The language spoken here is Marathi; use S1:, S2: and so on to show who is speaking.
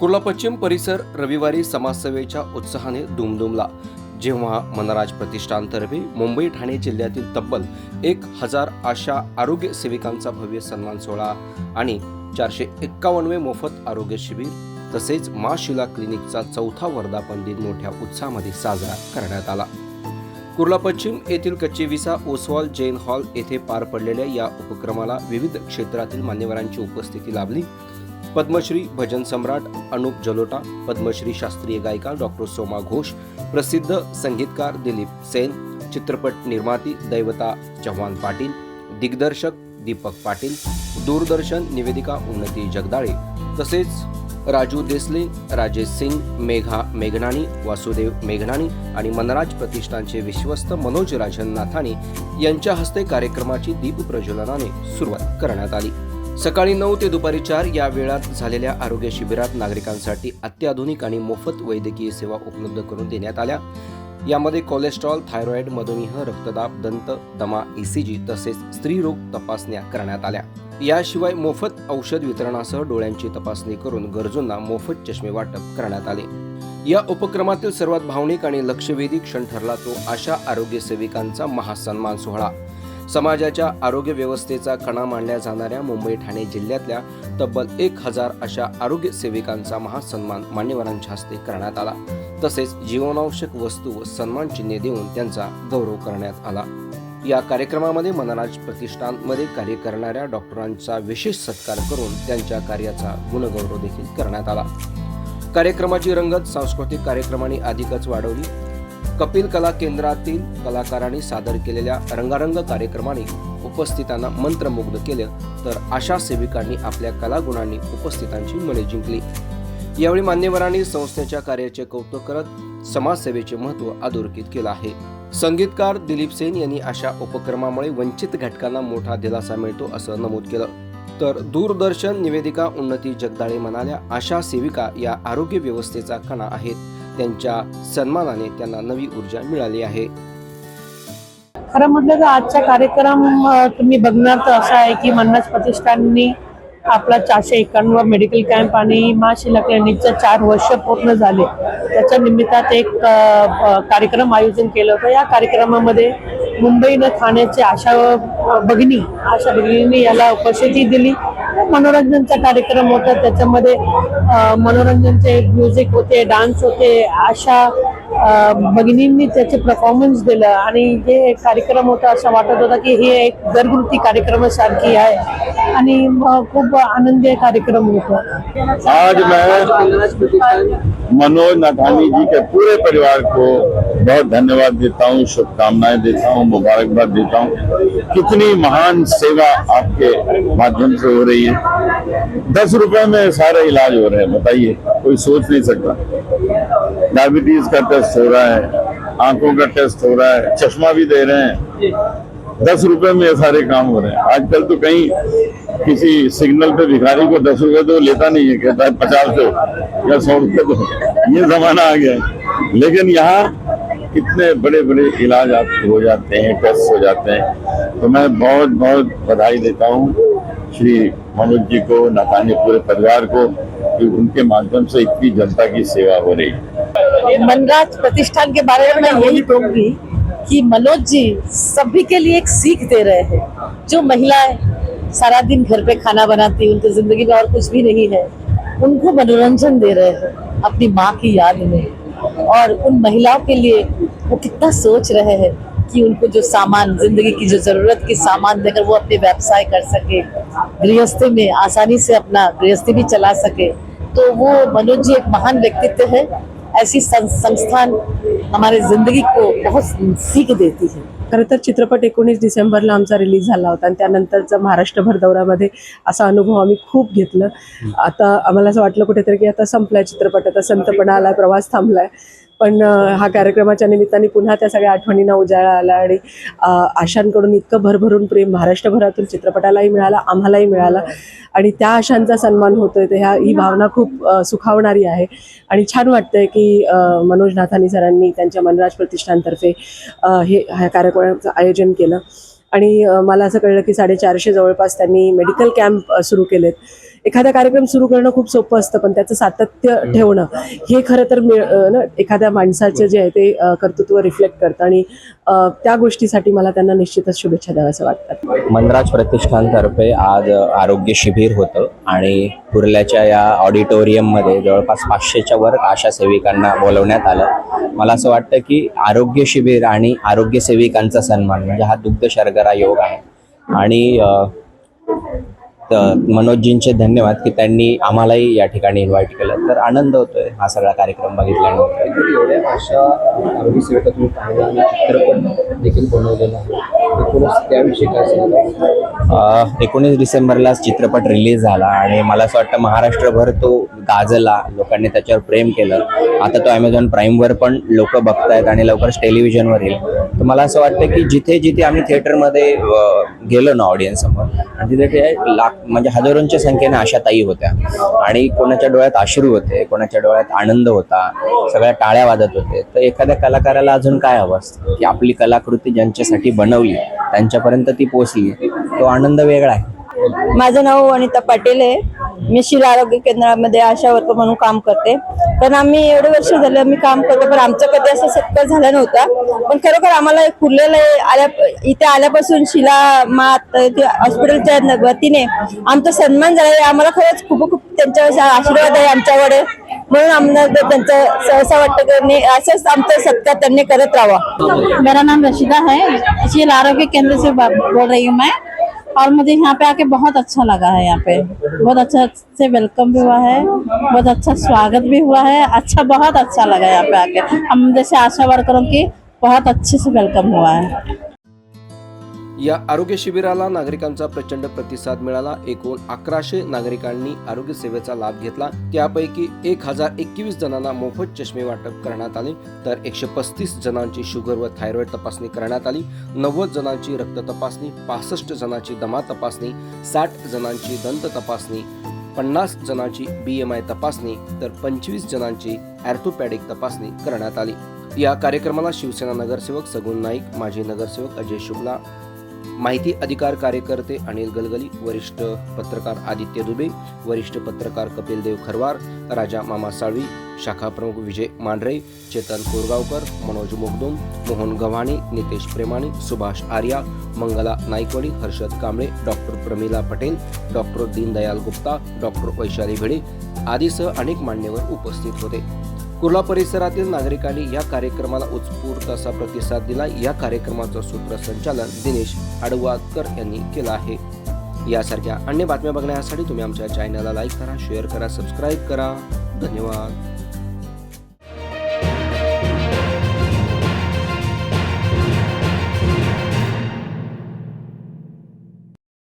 S1: कुर्ला पश्चिम परिसर रविवारी समाजसेवेच्या उत्साहाने दुमदुमला, जेव्हा मनराज प्रतिष्ठानतर्फे मुंबई ठाणे जिल्ह्यातील तब्बल 1000 आशा आरोग्य सेविकांचा भव्य सन्मान सोहळा आणि 451वे मोफत आरोग्य शिबिर तसेच मा शिला क्लिनिकचा चौथा वर्धापन दिन मोठ्या उत्साहामध्ये साजरा करण्यात आला। कुर्ला पश्चिम येथील कच्ची विसा ओसवाल जैन हॉल येथे पार पडलेल्या या उपक्रमाला विविध क्षेत्रातील मान्यवरांची उपस्थिती लाभली। पद्मश्री भजन सम्राट अनुप जलोटा, पद्मश्री शास्त्रीय गायिका डॉक्टर सोमा घोष, प्रसिद्ध संगीतकार दिलीप सेन, चित्रपट निर्माती दैवता चव्हाण पाटील, दिग्दर्शक दीपक पाटील, दूरदर्शन निवेदिका उन्नती जगदाळे तसेच राजू देसले, राजेश सिंग, मेघा मेघनानी, वासुदेव मेघनानी आणि मनराज प्रतिष्ठानचे विश्वस्त मनोज राजन नाथानी यांच्या हस्ते कार्यक्रमाची दीप प्रज्वलनाने सुरुवात करण्यात आली। सकाळी 9 ते दुपारी 4 या वेळात झालेल्या आरोग्य शिबिरात नागरिकांसाठी अत्याधुनिक आणि मोफत वैद्यकीय सेवा उपलब्ध करून देण्यात आल्या। यामध्ये कोलेस्ट्रॉल, थायरॉइड, मधुमेह, रक्तदाब, दंत, दमा, ईसीजी तसेच स्त्रीरोग तपासण्या करण्यात आल्या। याशिवाय मोफत औषध वितरणासह डोळ्यांची तपासणी करून गरजूंना मोफत चष्मे वाटप करण्यात आले। या उपक्रमातील सर्वात भावनिक आणि लक्षवेधी क्षण ठरला तो आशा आरोग्य सेविकांचा महासन्मान सोहळा। समाजाच्या आरोग्य व्यवस्थेचा कणा मानल्या जाणाऱ्या मुंबई ठाणे जिल्ह्यातल्या तब्बल 1000 अशा आरोग्य सेविकांचा महासन्मान मान्यवरांच्या हस्ते करण्यात आला। तसेच जीवनावश्यक वस्तू व सन्मान चिन्हे देऊन त्यांचा गौरव करण्यात आला। या कार्यक्रमामध्ये मनराज प्रतिष्ठानमध्ये कार्य करणाऱ्या डॉक्टरांचा विशेष सत्कार करून त्यांच्या कार्याचा गुणगौरव देखील करण्यात आला। कार्यक्रमाची रंगत सांस्कृतिक कार्यक्रमांनी अधिकच वाढवली। कपिल कला केंद्रातील कलाकारांनी सादर केलेल्या रंगारंग कार्यक्रमाने उपस्थितांना मंत्रमुग्ध केले, तर आशा सेविकांनी आपल्या कलागुणांनी उपस्थितांची मने जिंकली। यावेळी मान्यवरांनी संस्थेच्या कार्याचे कौतुक करत समाजसेवेचे महत्त्व अधोरेखित केले आहे। संगीतकार दिलीप सेन यांनी अशा उपक्रमामुळे वंचित घटकांना मोठा दिलासा मिळतो असं नमूद केलं, तर दूरदर्शन निवेदिका उन्नती जगदाळे म्हणाल्या, आशा सेविका या आरोग्य व्यवस्थेचा कणा आहेत, त्यांच्या सन्मानाने त्यांना नवी ऊर्जा मिळाली आहे।
S2: खरं म्हटलं तर आजचा कार्यक्रम तुम्ही बघणार तर असा आहे की मनराज प्रतिष्ठाननी आपला 451 मेडिकल कॅम्प आणि मा शिला क्लिनिकचं 4 वर्ष पूर्ण झाले, त्याच्या निमित्तात एक कार्यक्रम आयोजन केलं होतं। या कार्यक्रमामध्ये मुंबईनं ठाण्याचे आशा भगिनींनी याला उपस्थिती दिली। मनोरंजनचा कार्यक्रम होता, त्याच्यामध्ये मनोरंजनचे म्युझिक होते, डान्स होते, आशा भगिनींनी त्याचे परफॉर्मन्स दिलं आणि जे कार्यक्रम होता असं वाटत होता की हे एक घरगुती कार्यक्रमासारखी आहे आणि खूप आनंदी कार्यक्रम होता।
S3: आज मैं मनोज नाथानी जी के पूरे परिवार को बहुत धन्यवाद देता हूँ, शुभकामनाएं देता हूँ, मुबारकबाद देता हूँ। कितनी महान सेवा आपके माध्यम से हो रही है। 10 रुपए में सारे इलाज हो रहे हैं, बताइए, कोई सोच नहीं सकता। डायबिटीज का टेस्ट हो रहा है, आंखों का टेस्ट हो रहा है, चश्मा भी दे रहे हैं। 10 रुपए में ये सारे काम हो रहे हैं। आजकल तो कहीं किसी सिग्नल पे भिखारी को 10 रुपए तो लेता नहीं है, कहता है 50 दो या 100 रुपए दो। ये जमाना आ गया है। लेकिन यहाँ इतने बड़े बड़े इलाज आपके हो जाते हैं, टेस्ट हो जाते हैं, तो मैं बहुत बहुत बधाई देता हूँ श्री मनोज जी को, नाथानी पूरे परिवार को, कि उनके माध्यम से इतनी जनता की सेवा हो रही है।
S2: मनराज प्रतिष्ठान के बारे में मैं यही कहूंगी कि मनोज जी सभी के लिए एक सीख दे रहे हैं। जो महिलाएं सारा दिन घर पे खाना बनाती, उनकी जिंदगी में और कुछ भी नहीं है, उनको मनोरंजन दे रहे हैं अपनी माँ की याद में, और उन महिलाओं के लिए वो कितना सोच रहे हैं कि उनको जो सामान, जिंदगी की जो जरूरत की सामान देकर वो अपने व्यवसाय कर सके, गृहस्थी में आसानी से अपना गृहस्थी भी चला सके। तो वो मनोज जी एक महान व्यक्तित्व है। ऐसी संस्थान हमारे जिंदगी को बहुत सीख देती है।
S4: खरं तर चित्रपट 19 डिसेंबरला आमचा रिलीज झाला होता आणि त्यानंतरचा महाराष्ट्रभर दौऱ्यामध्ये असा अनुभव आम्ही खूप घेतला। आता आम्हाला असं वाटलं कुठेतरी की आता संपलाय चित्रपट, आता संतपणा आलाय, प्रवास थांबलाय, पण हा कार्यक्रमाच्या निमित्ताने पुन्हा त्या सगळ्या आठवणींना उजाळा आला आणि आशांकडून इतकं भरभरून प्रेम महाराष्ट्रभरातून चित्रपटालाही मिळाला, आम्हालाही मिळाला आणि त्या आशांचा सन्मान होतोय, तर ही भावना खूप सुखावणारी आहे आणि छान वाटतंय की मनोज नाथानी सरांनी त्यांच्या मनराज प्रतिष्ठानतर्फे ह्या कार्यक्रमाचं आयोजन केलं आणि मला असं कळलं की 450 जवळपास त्यांनी मेडिकल कॅम्प सुरू केलेत। एखादा कार्यक्रम सुरू करणं खूप सोपं असतं, पण त्याचं सातत्य ठेवणं हे खरं तर एखाद्या माणसाचं जे आहे ते कर्तृत्व रिफ्लेक्ट करतं आणि त्या गोष्टीसाठी मला त्यांना निश्चितच शुभेच्छा द्याव्याचं वाटतं.
S5: मनराज प्रतिष्ठानतर्फे आज आरोग्य शिबिर होतं आणि कुर्ल्याच्या या ऑडिटोरियममध्ये जवळपास 500च्या वर आशा सेविकांना बोलवण्यात आलं. मला असं वाटतं की आरोग्य शिबिर आणि आरोग्य सेविकांचा सन्मान म्हणजे हा दुग्ध शर्करा योग आहे आणि मनोजजींचे धन्यवाद की त्यांनी आम्हालाही या ठिकाणी इन्व्हाइट केलं. तर आनंद होतोय हा सगळा कार्यक्रम बघितल्यानंतर.
S1: एवढ्या अशा आरोग्य सेविका तुम्ही पाहिला आणि चित्रपट देखील बनवलेला आहे, एकूणच त्याविषयी काय सांगाल?
S5: 19 डिसेंबरला चित्रपट रिलीज झाला आणि मला असं वाटतं महाराष्ट्रभर तो गाजला, लोकांनी त्याच्यावर प्रेम केलं. आता तो Amazon प्राईमवर पण लोक बघतायत आणि लवकरच टेलिव्हिजनवर येईल. तर मला असं वाटतं की जिथे जिथे आम्ही थिएटरमध्ये गेलो ना ऑडियन्स समोर, आणि तिथे ते म्हणजे हजारोंच्या संख्येने आशाताई होत्या आणि कोणाच्या डोळ्यात अश्रू होते, कोणाच्या डोळ्यात आनंद होता, सगळ्या टाळ्या वाजत होते. तर एखाद्या कलाकाराला अजून काय हवं असतं की आपली कलाकृती ज्यांच्यासाठी बनवली त्यांच्यापर्यंत ती पोचली, तो आनंद वेगळा आहे.
S6: माझं नाव अनिता पाटील आहे. मी शिला आरोग्य केंद्रामध्ये आशा वर्कर म्हणून काम करते. पण आम्ही एवढे वर्ष झाले आम्ही काम करतो, पण आमचं कधी असं सत्कार झाला नव्हता. पण खरोखर आम्हाला कुर्ल्याला इथे आल्यापासून शिला मात हॉस्पिटलच्या वतीने आमचा सन्मान झाला आहे. आम्हाला खरंच खूप खूप त्यांच्या आशीर्वाद आहे आमच्यावर, म्हणून आम्हाला त्यांचं सहसा वाटतं की असंच आमचा सत्कार त्यांनी करत राहावा.
S7: मेरा नाम रशीदा है, शिला आरोग्य केंद्र से बोल रही हूँ मैं, और मुझे यहाँ पे आके बहुत अच्छा लगा है। यहाँ पे बहुत अच्छा से वेलकम भी हुआ है, बहुत अच्छा स्वागत भी हुआ है, बहुत अच्छा लगा यहाँ पे आके। हम जैसे आशा वर्करों की बहुत अच्छे से वेलकम हुआ है।
S1: या आरोग्य शिबिराला नागरिकांचा प्रचंड प्रतिसाद मिळाला. एकूण 1100 नागरिकांनी आरोग्य सेवेचा लाभ घेतला. त्यापैकी 1021 जणांना मोफत चष्मे वाटप करण्यात आले, तर 135 जणांची शुगर व थायरॉइड तपासणी करण्यात आली. 90 जणांची रक्त तपासणी, 65 जणांची दमा तपासणी, 60 जणांची दंत तपासणी, 50 जणांची BMI तपासणी, तर 25 जणांची ऑर्थोपॅडिक तपासणी करण्यात आली. या कार्यक्रमाला शिवसेना नगरसेवक सगुण नाईक, माजी नगरसेवक अजय शुक्ला, माहिती अधिकार कार्यकर्ते अनिल गलगली, वरिष्ठ पत्रकार आदित्य दुबे, वरिष्ठ पत्रकार कपिल देव खरवार, राजा मामा साळवी, शाखा प्रमुख Vijay Mandhare, Chetan Korgaonkar, Manoj Mogdom, Mohan Gavhane, Nitesh Premane, Subhash Arya, Mangala Naikwadi, Harshad Kamble, doctor Pramila Patel, doctor Deendayal Gupta, doctor Vaishali Bhide आदीसह अनेक मान्यवर उपस्थित होते. कुर्ला परिसरातील नागरिकांनी या कार्यक्रमाला उत्स्फूर्त असा प्रतिसाद दिला. या कार्यक्रमाचं सूत्रसंचालन दिनेश आडवादकर यांनी केलं आहे. यासारख्या अन्य बातम्या बघण्यासाठी तुम्ही आमच्या चॅनलला लाईक करा, शेअर करा, सबस्क्राईब करा. धन्यवाद.